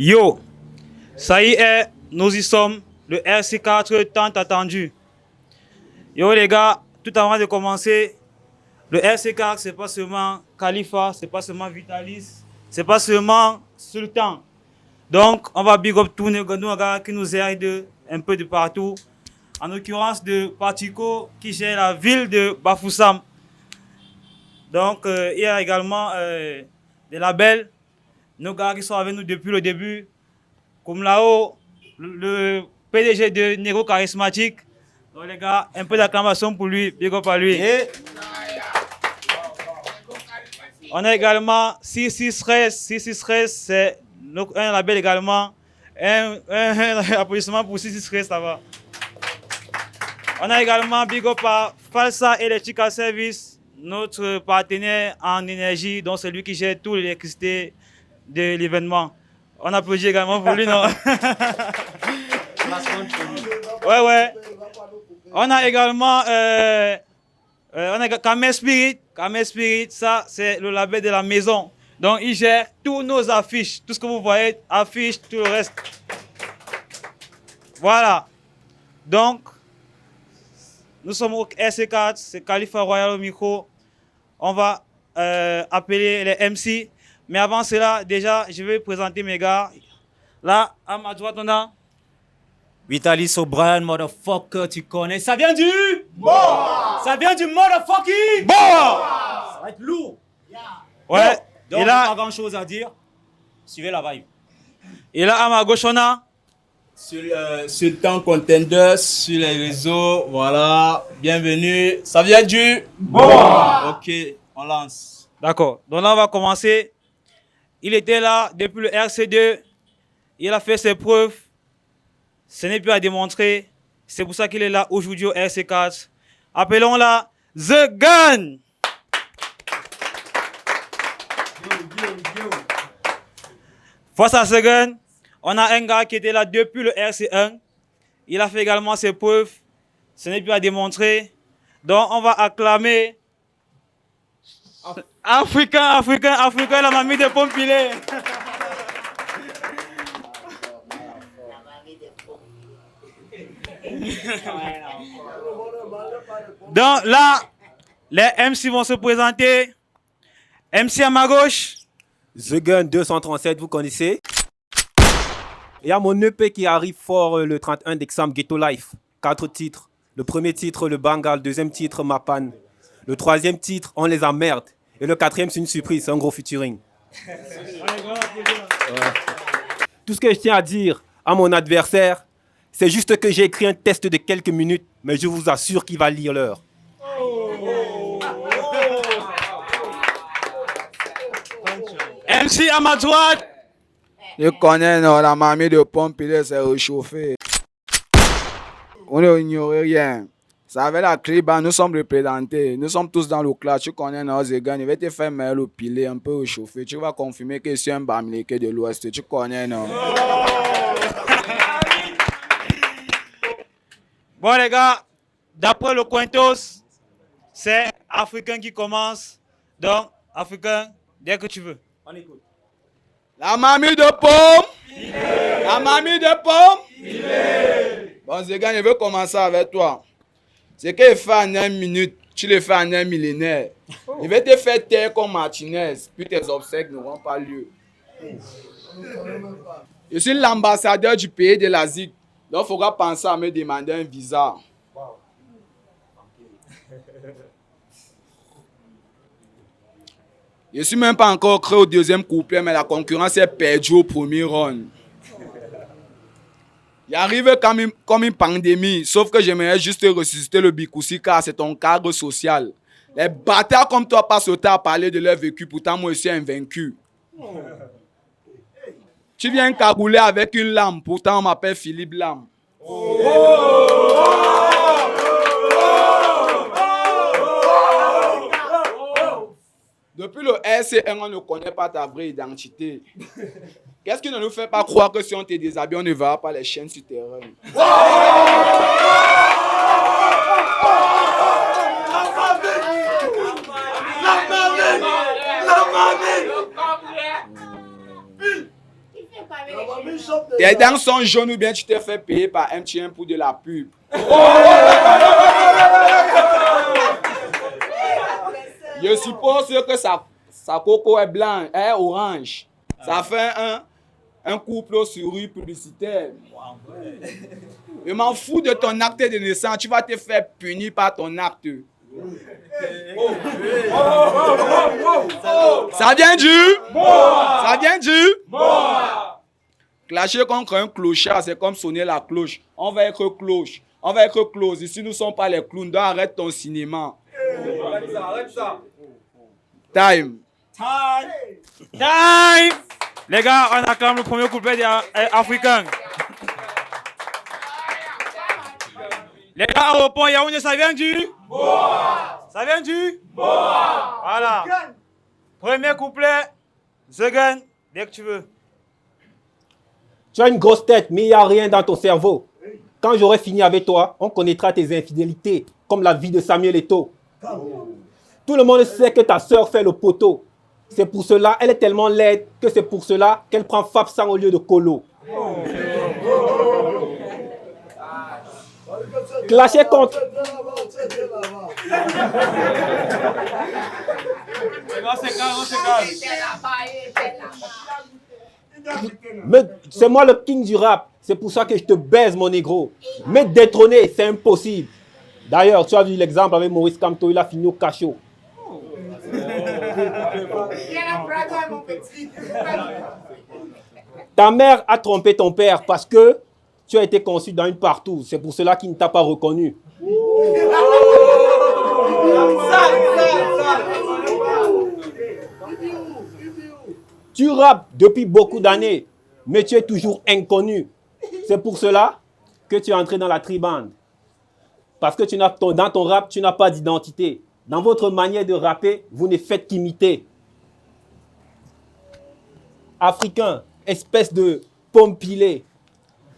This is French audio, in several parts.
Yo, ça y est, nous y sommes, le RC4 tant attendu. Yo les gars, tout avant de commencer, le RC4 c'est pas seulement Khalifa, c'est pas seulement Vitalis, c'est pas seulement Sultan. Donc on va big up tous nos gars qui nous aident un peu de partout. En l'occurrence de Partico qui gère la ville de Bafoussam. Donc il y a également des labels, nos gars qui sont avec nous depuis le début, comme là-haut, le PDG de Nero Charismatique. Donc les gars, un peu d'acclamation pour lui, big up à lui. Et on a également 6613, c'est un label également. Un applaudissement pour 6613, ça va. On a également big up à Falsa Electrical Service, notre partenaire en énergie, donc c'est lui qui gère toute l'électricité de l'événement. On applaudit également pour lui, non? Ouais. On a également Kamer Spirit. Kamer Spirit, ça c'est le label de la maison. Donc il gère tous nos affiches, tout ce que vous voyez, affiches, tout le reste. Voilà. Donc, nous sommes au RC4, c'est Khalifa Royal au micro. On va appeler les MC. Mais avant cela, déjà, je vais présenter mes gars. Là, à ma droite, on a Vitalis O'Brien, motherfucker, tu connais. Ça vient du Ça vient du motherfucking Ça va être lourd. Ouais. Donc, Et là, pas grand chose à dire. Suivez la vibe. Et là, à ma gauche, on a Sultan Contender sur les réseaux, voilà, bienvenue. Ça vient du Ok, on lance. D'accord. Donc là, on va commencer. Il était là depuis le RC2. Il a fait ses preuves. Ce n'est plus à démontrer. C'est pour ça qu'il est là aujourd'hui au RC4. Appelons-la The Gun. Face à The Gun, on a un gars qui était là depuis le RC1. Il a fait également ses preuves. Ce n'est plus à démontrer. Donc, on va acclamer Africain, la mamie de Pompilé. Donc là, les MC vont se présenter. MC à ma gauche. The Gun 237, vous connaissez? Il y a mon EP qui arrive fort le 31 décembre, Ghetto Life. 4 titres. Le premier titre, le Bangal. Le deuxième titre, Ma Panne. Le troisième titre, On les emmerde. Et le quatrième, c'est une surprise, c'est un gros featuring. Tout ce que je tiens à dire à mon adversaire, c'est juste que j'ai écrit un test de quelques minutes, mais je vous assure qu'il va lire l'heure. MC à ma droite. Je connais, non, la mamie de Pompilé s'est réchauffée. On n'ignore rien. Ça avait la clip, nous sommes représentés. Nous sommes tous dans le clash. Tu connais, non, Zegan. Il va te faire mal au pilé, un peu réchauffé. Tu vas confirmer que c'est un bamileke de l'Ouest. Tu connais, non? Bon, les gars, d'après le Quintos, c'est Africain qui commence. Donc, Africain, dès que tu veux. On écoute. La mamie de Pomme. La mamie de Pomme. Bon, Zegan, je veux commencer avec toi. C'est qu'il fait en 1 minute, tu le fais en 1 millénaire. Il va te faire taire comme Martinez, puis tes obsèques n'auront pas lieu. Je suis l'ambassadeur du pays de l'Asie, donc il faudra penser à me demander un visa. Je ne suis même pas encore créé au deuxième couplet, mais la concurrence est perdue au premier round. Il arrive comme une pandémie, sauf que j'aimerais juste ressusciter le Bikoussi car c'est ton cadre social. Les bâtards comme toi passent le temps à parler de leur vécu, pourtant moi aussi invaincu. Tu viens cagouler avec une lame, pourtant on m'appelle Philippe Lame. Depuis le RC1, on ne connaît pas ta vraie identité. Qu'est-ce qui ne nous fait pas croire que si on te déshabille, on ne verra pas les chaînes souterraines? Tes dents sont jaunes ou bien tu t'es fait payer par MTN pour de la pub. Je suppose que sa coco est blanc, est orange. Ça fait un couple sur rue publicitaire. Je m'en fous de ton acte de naissance. Tu vas te faire punir par ton acte. Ça vient du? Ça vient du? Clasher contre un clochard, c'est comme sonner la cloche. On va être cloche. On va être close. Ici, nous ne sommes pas les clowns. Donc, arrête ton cinéma. Arrête ça. Time. Time! Les gars, on acclame le premier couplet des Africains. Les gars, au point Yaoundé, ça vient du? Ça vient du? Voilà. Premier couplet, second, dès que tu veux. Tu as une grosse tête, mais il n'y a rien dans ton cerveau. Quand j'aurai fini avec toi, on connaîtra tes infidélités, comme la vie de Samuel Eto'o. Tout le monde sait que ta sœur fait le poteau. C'est pour cela, elle est tellement laide que c'est pour cela qu'elle prend Fab Sang au lieu de Colo. Clasher contre... Mais c'est moi le king du rap. C'est pour ça que je te baise, mon négro. Mais détrôner, c'est impossible. D'ailleurs, tu as vu l'exemple avec Maurice Kamto, il a fini au cachot. Ta mère a trompé ton père parce que tu as été conçu dans une partouze. C'est pour cela qu'il ne t'a pas reconnu. Tu rappes depuis beaucoup d'années, mais tu es toujours inconnu. C'est pour cela que tu es entré dans la tribande. Parce que dans ton rap, tu n'as pas d'identité. Dans votre manière de rapper, vous ne faites qu'imiter. Africain, espèce de pomme pilée.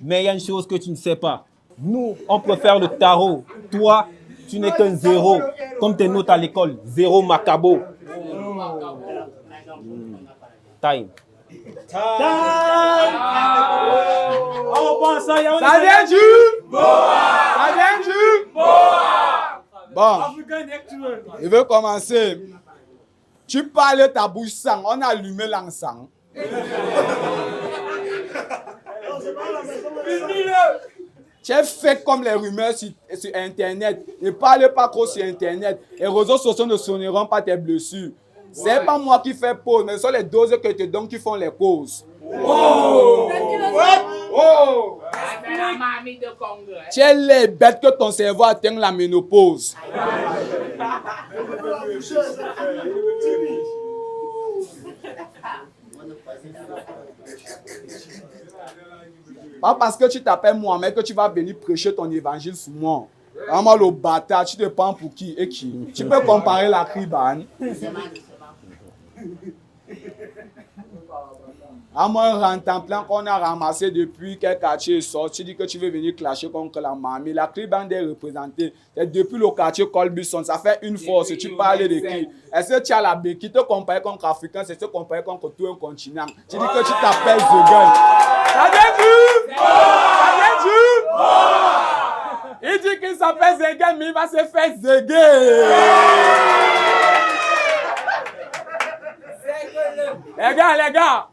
Mais il y a une chose que tu ne sais pas. Nous, on préfère le tarot. Toi, tu n'es qu'un zéro. Comme tes notes à l'école. Zéro macabo. Time. On pense à Yaoundé. Ça vient du? Ça vient du? Bon, Africain, dès que tu veux. je veux commencer. Tu parles ta bouche sang, on a allumé l'encens. Tu es fait comme les rumeurs sur Internet. Ne parle pas trop sur Internet. Les réseaux sociaux ne sonneront pas tes blessures. C'est pas moi qui fais pause, mais ce sont les doses que je te donne qui font les causes. Oh! Oh! Tu es les bêtes que ton cerveau atteint la ménopause. Pas parce que tu t'appelles Mohamed que tu vas venir prêcher ton évangile sur moi. Vraiment le bâtard, tu te prends pour qui et qui? Tu peux comparer la Kriban. À moi, un plan qu'on a ramassé depuis quel quartier sort, tu dis que tu veux venir clasher contre la mamie. La Kriban est représentée. C'est depuis le quartier Colbusson. Ça fait une force. Tu parles de qui? Est-ce que tu as la béquille? Te comparer contre Africain, c'est te comparer contre tout un continent. Tu dis que tu t'appelles Zegun. Ça vient du? Ça vient du? Il dit qu'il s'appelle Zegun, mais il va se faire Zegun. Les gars,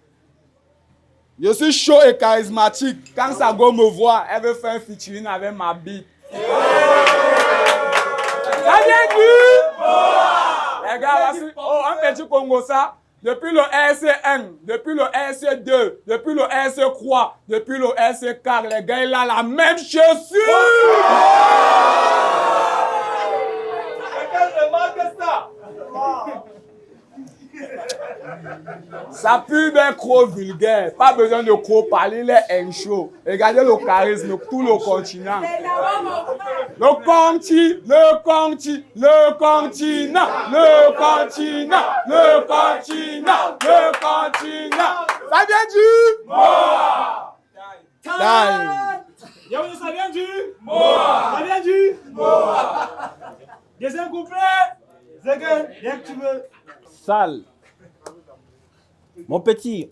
je suis chaud et charismatique. Quand Sago me voit, elle veut faire un featuring avec ma bite. Ça vient du? Les gars, un petit Congo ça. Depuis le RC1, depuis le RC2, depuis le RC3, depuis le RC4, les gars, il a la même chaussure. Sa pub est trop vulgaire. Pas besoin de trop parler, il est un show. Regardez le charisme, tout le continent. Le continent. Ça vient du? Time. Yaoundé, ça vient du? Ça vient du? Deuxième couplet. Zegun, dès que tu veux. Sale. Mon petit,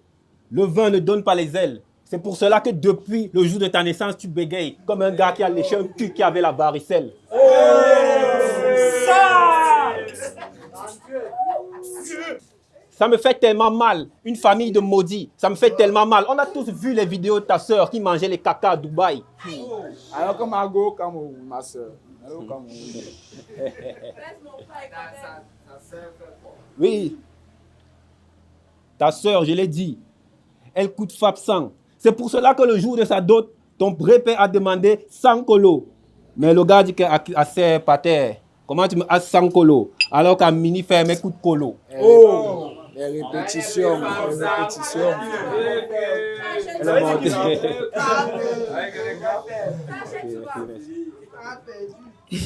le vin ne donne pas les ailes. C'est pour cela que depuis le jour de ta naissance, tu bégayes comme un gars qui a léché un cul qui avait la varicelle. Ça me fait tellement mal. Une famille de maudits, ça me fait tellement mal. On a tous vu les vidéos de ta sœur qui mangeait les caca à Dubaï. Alors que Margot, comme ma soeur. Oui. Ta sœur, je l'ai dit, elle coûte Fab 100. C'est pour cela que le jour de sa dot, ton vrai père a demandé 100 colos. Mais le gars dit qu'à ses pater, comment tu me as 100 colos alors qu'à mini ferme coûte colo. Oh! Les répétitions, Elle a monté.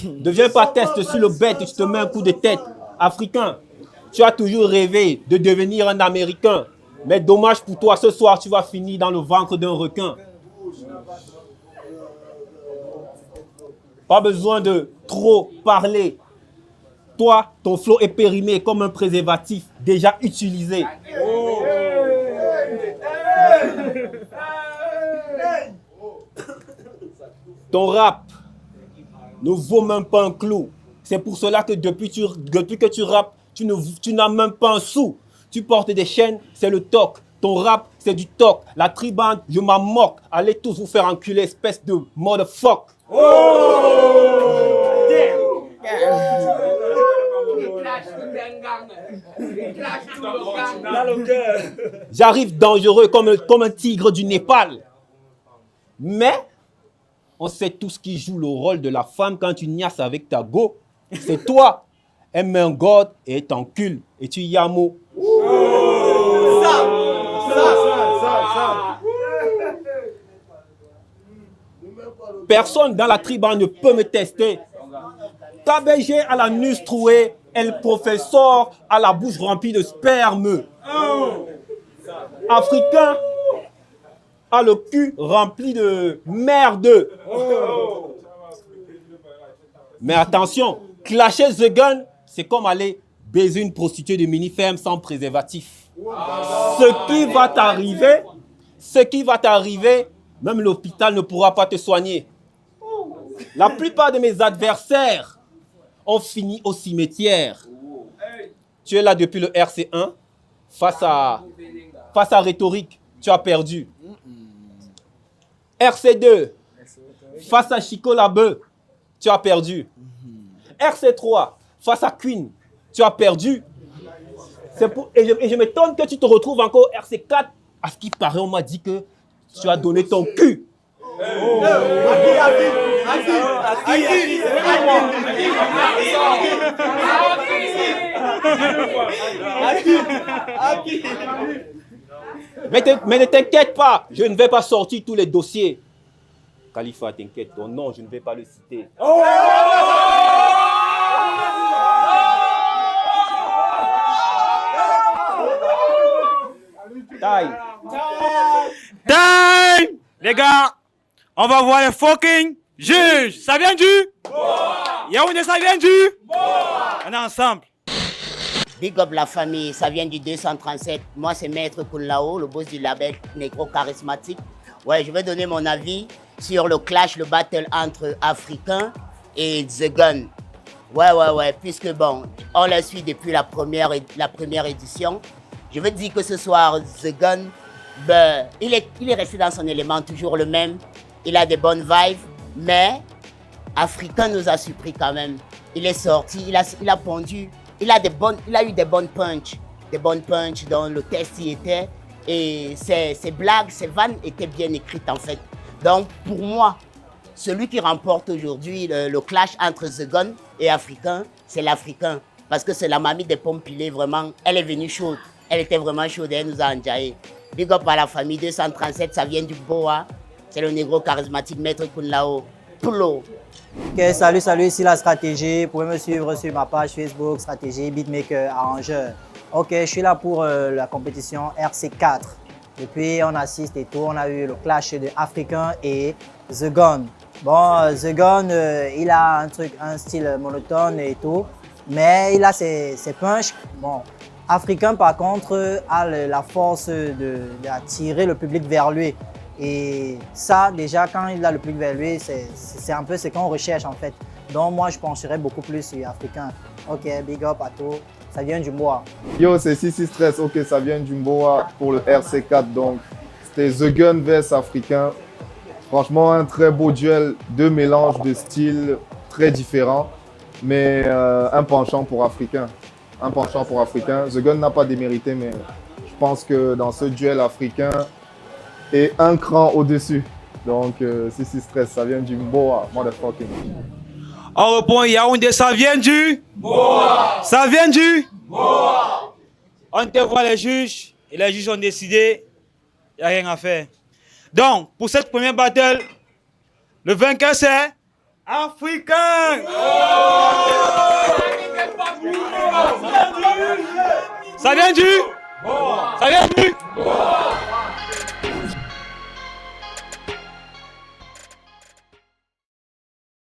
Ne viens pas tester sur le bête, tu te mets un coup de tête. Africain, tu as toujours rêvé de devenir un Américain. Mais dommage pour toi, ce soir, tu vas finir dans le ventre d'un requin. Pas besoin de trop parler. Toi, ton flot est périmé comme un préservatif déjà utilisé. Ton rap ne vaut même pas un clou. C'est pour cela que depuis que tu rappes, tu n'as même pas un sou. Tu portes des chaînes, c'est le toc. Ton rap, c'est du toc. La tribande, je m'en moque. Allez tous vous faire enculer, espèce de motherfuck. J'arrive dangereux comme un tigre du Népal. Mais, on sait tous qui joue le rôle de la femme quand tu niasses avec ta go. C'est toi. Elle met un god et t'encule. Et tu yamo. Personne dans la tribu ne peut me tester. KBG à la nuque trouée et le professeur à la bouche remplie de sperme. Africain a le cul rempli de merde. Mais attention, clasher the gun, c'est comme aller baiser une prostituée de mini-ferme sans préservatif. Ce qui va t'arriver, même l'hôpital ne pourra pas te soigner. La plupart de mes adversaires ont fini au cimetière. Tu es là depuis le RC1, face à rhétorique, tu as perdu. RC2, face à Chico Labeu, tu as perdu. RC3, face à Queen, tu as perdu. Et je m'étonne que tu te retrouves encore RC4. À ce qui paraît, on m'a dit que tu as donné ton cul. Mais ne t'inquiète pas, je ne vais pas sortir tous les dossiers. Khalifa, t'inquiète, ton nom, je ne vais pas le citer. Time! Les gars, on va voir les fucking juges. Ça vient du? Yaoundé, ça vient du? On est ensemble. Big up la famille, ça vient du 237. Moi, c'est Maître Kunlao, le boss du label Négro Charismatique. Ouais, je vais donner mon avis sur le clash, le battle entre Africain et The Gun. Ouais, puisque bon, on la suit depuis la première édition. Je veux dire que ce soir, The Gun, ben, il est resté dans son élément, toujours le même. Il a des bonnes vibes, mais Africain nous a surpris quand même. Il est sorti, il a pondu, il a eu des bonnes punches dans le test y était. Et ses blagues, ses vannes étaient bien écrites en fait. Donc pour moi, celui qui remporte aujourd'hui le clash entre The Gun et Africain, c'est l'Africain. Parce que c'est la mamie des pommes pilées, vraiment, elle est venue chaude. Elle était vraiment chaude et elle nous a enjaillé. Big up à la famille 237, ça vient du Boa. C'est le négro charismatique Maître Kunlao. Plo. Ok, salut, ici la stratégie. Vous pouvez me suivre sur ma page Facebook, stratégie, beatmaker, arrangeur. Ok, je suis là pour la compétition RC4. Depuis, on assiste et tout, on a eu le clash de Africain et The Gun. Bon, The Gun, il a un style monotone et tout, mais il a ses punchs. Bon, Africain, par contre, a la force d'attirer le public vers lui. Et ça, déjà, quand il a le plus vers lui, c'est un peu ce qu'on recherche en fait. Donc moi, je pencherais beaucoup plus sur africain. Ok, big up à tout. Ça vient du Mboa. Yo, c'est 663, ok, ça vient du Mboa pour le RC4. Donc, c'était The Gun vs Africain. Franchement, un très beau duel, deux mélanges de styles très différents, mais un penchant pour Africain. Un penchant pour Africain. The Gun n'a pas démérité, mais je pense que dans ce duel africain, est un cran au-dessus. Donc, 663, ça vient du Mboa, motherfucking. On reprend Yaoundé, ça vient du Mboa. Ça vient du Mboa. On te voit les juges, et les juges ont décidé, il n'y a rien à faire. Donc, pour cette première battle, le vainqueur c'est Africain. Ça vient du Ça vient du